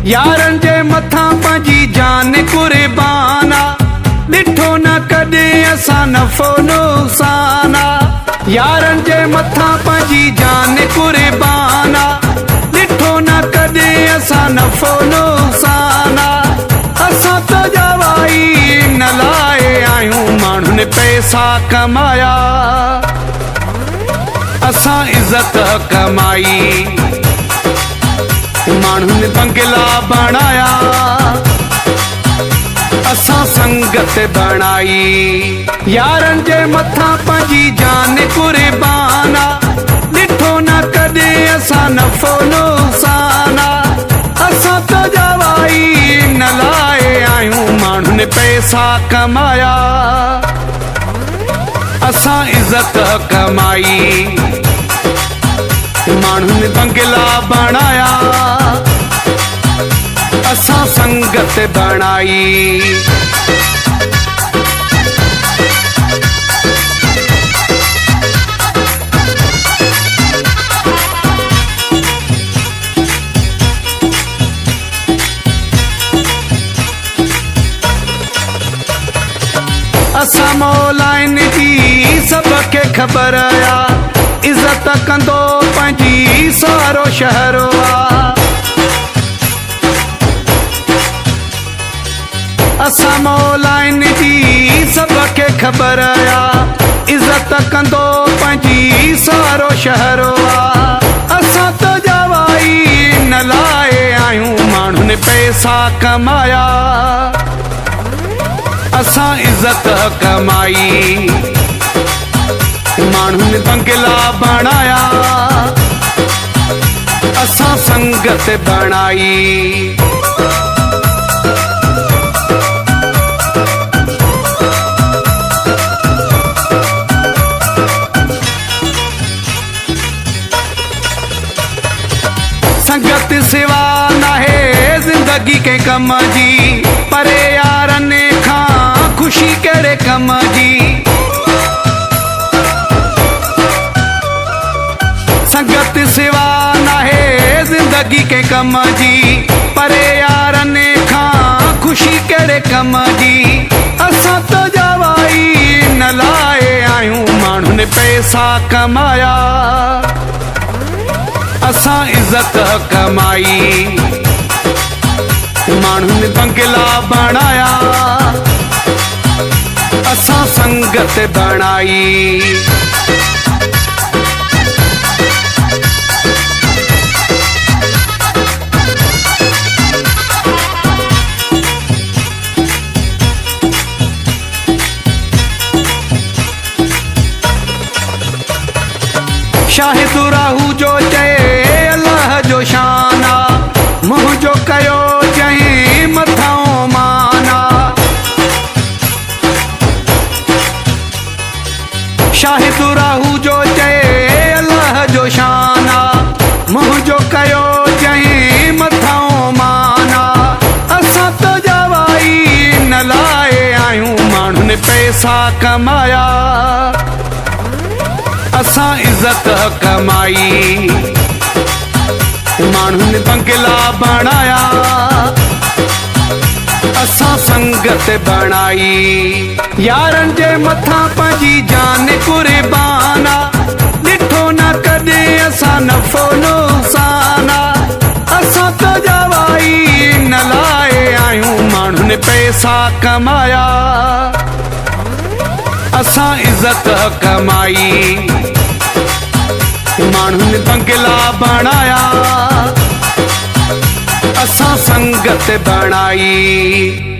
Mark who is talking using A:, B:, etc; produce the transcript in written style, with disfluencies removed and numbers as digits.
A: यारन जे मथा पंहिंजी जान कुर्बाना, ॾिठो न कॾहिं असां नफ़ो नुक़साना। यारन जे मथा पंहिंजी जान कुर्बाना, ॾिठो न कॾहिं असां नफ़ो नुक़साना। असां त जवाई न लाइ आहियूं माण्हुनि पैसा कमाया, असां इज़त कमाई माण्हुनि बंगला बणाया, असां संगत बणाई। यारन जे मथा पंहिंजी जान कुर्बाना, ॾिठो न कॾहिं असां नफ़ो नुक़साना। असां त जवाई न लाइ आहियूं माण्हुनि पैसा कमाया, असां इज़त कमाई माण्हुनि बंगला बणाया, असां संगत बणाई। असां मौलाइन जी सबके ख़बर आ, इज़त कंदो पंहिंजी सारो शहर आ। असां मौलाइन जी सबके ख़बर आ, इज़त कंदो पंहिंजी सारो शहर आ। असां त जवाई न लाइ आहियूं माण्हुनि पैसा कमाया, असां इज़त कमाई माण्हुनि बंगला बणाया, असां संगत बणाई। संगत सिवा नाहे ज़िंदगी के कम जी, परे यारन खां ख़ुशी कहिड़े कम जी। संगत सिवा नाहे ज़िंदगी के कम जी, परे यारन खां ख़ुशी कहिड़े कम जी। असां त जवाई न लाइ आहियूं माण्हुनि पैसा कमाया, असां इज़त कमाई माण्हुनि बंगला बणाया, असां संगत बणाई। शाहिद राहू जो चए अल्लाह जो शाना, मुंहुं जो कयो चई मथां माना। शाहिद राहू जो चए अल्लाह जो शाना, मुंहुं जो कयो चई मथां माना। असां त जवाई न लाइ आहियूं माण्हुनि पैसा कमाया, असां इज़त कमाई माण्हुनि बंगला बणाया, असां संगत बणाई। यारन जे मथा पंहिंजी जान कुर्बाना, ॾिठो न कॾहिं असां नफ़ो नुक़साना। असां त जवाई न लाइ आहियूं माण्हुनि पैसा कमाया, असां इज़त कमाई माण्हुनि बंगला बणाया, असां संगत बणाई।